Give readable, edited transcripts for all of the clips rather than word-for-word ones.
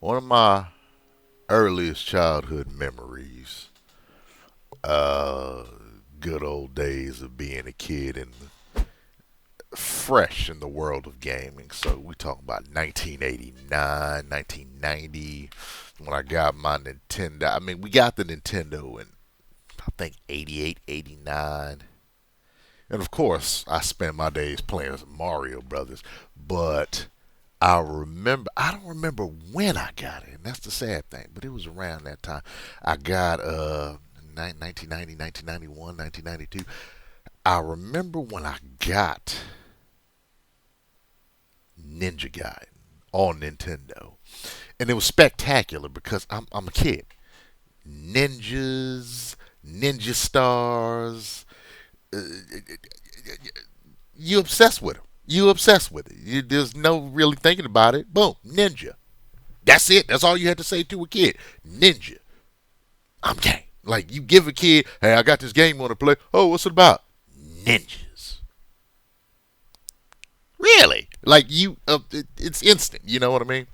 One of my earliest childhood memories, uh, good old days of being a kid and fresh in the world of gaming. So we talking about 1989, 1990, when I got my Nintendo. I mean, we got the Nintendo in, I think, 88, 89. And of course, I spent my days playing as Mario Brothers. But I don't remember when I got it. And that's the sad thing. But it was around that time. I got 1990, 1991, 1992. I remember when I got Ninja Gaiden on Nintendo. And it was spectacular because I'm a kid. Ninjas, ninja stars. Uh, you obsessed with them. You obsessed with it. There's no really thinking about it. Boom, ninja. That's it. That's all you had to say to a kid. Ninja. I'm game. Like you give a kid, hey, I got this game you want to play. Oh, what's it about? Ninjas. Really? Like it's instant. You know what I mean?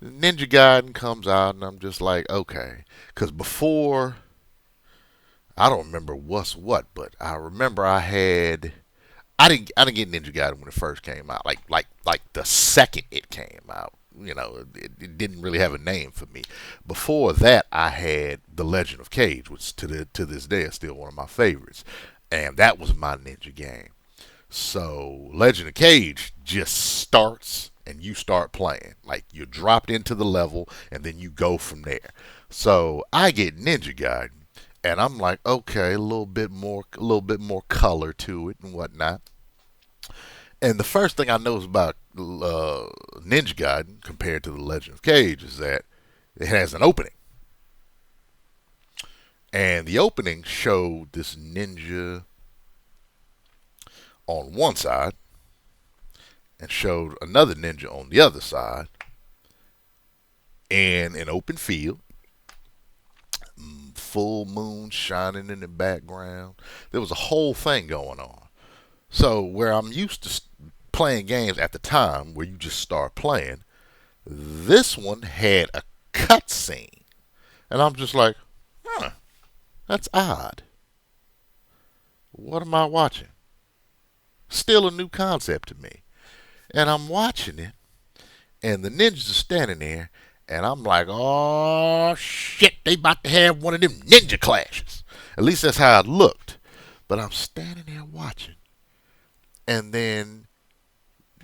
Ninja Gaiden comes out, and I'm just like, okay, because before I don't remember what's what, but I remember I didn't get Ninja Gaiden when it first came out. Like the second it came out, it didn't really have a name for me. Before that, I had The Legend of Cage, which to this day is still one of my favorites, and that was my ninja game. So Legend of Cage just starts and you start playing. Like you're dropped into the level and then you go from there. So I get Ninja Gaiden and I'm like, okay, a little bit more color to it and whatnot. And the first thing I noticed about Ninja Gaiden compared to the Legend of Cage is that it has an opening. And the opening showed this ninja on one side and showed another ninja on the other side in an open field, full moon shining in the background. There was a whole thing going on. So where I'm used to playing games at the time where you just start playing, this one had a cutscene, and I'm just like, huh, that's odd. What am I watching? Still a new concept to me. And I'm watching it, and the ninjas are standing there, and I'm like, oh shit, they about to have one of them ninja clashes. At least that's how it looked. But I'm standing there watching, and then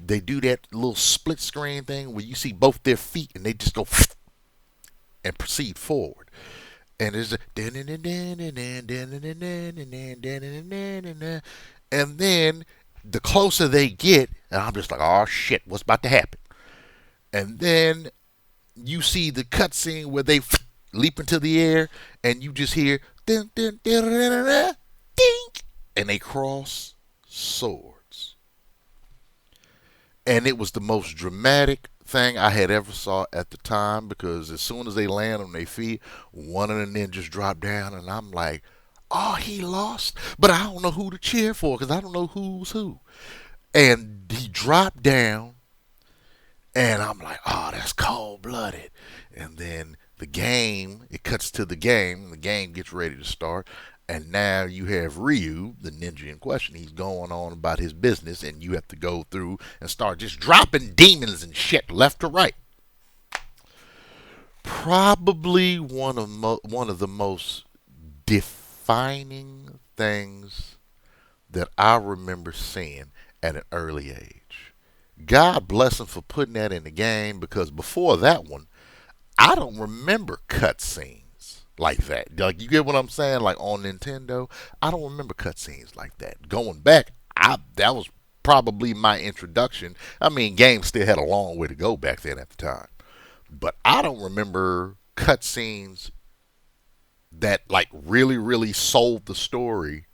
they do that little split screen thing where you see both their feet, and they just go and proceed forward. And there's a and then the closer they get, and I'm just like, oh shit, what's about to happen? And then you see the cutscene where they leap into the air, and you just hear ding, ding, ding, ding, ding, and they cross swords. And it was the most dramatic thing I had ever saw at the time because as soon as they land on their feet, one of the ninjas dropped down, and I'm like, oh, he lost, but I don't know who to cheer for because I don't know who's who. And he dropped down, and I'm like, oh, that's cold blooded. And then it cuts to the game gets ready to start. And now you have Ryu, the ninja in question. He's going on about his business, and you have to go through and start just dropping demons and shit left to right. Probably one of the most defining things that I remember seeing at an early age. God bless him for putting that in the game because before that one, I don't remember cutscenes like that. Like you get what I'm saying? Like on Nintendo, I don't remember cutscenes like that. Going back, that was probably my introduction. I mean, games still had a long way to go back then at the time, but I don't remember cutscenes that like really sold the story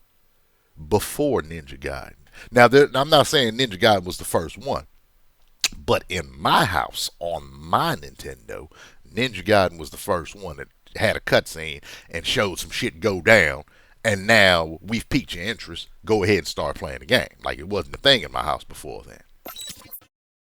before Ninja Gaiden. Now, I'm not saying Ninja Gaiden was the first one, but in my house on my Nintendo, Ninja Gaiden was the first one that had a cutscene and showed some shit go down. And now we've piqued your interest. Go ahead and start playing the game. Like it wasn't a thing in my house before then.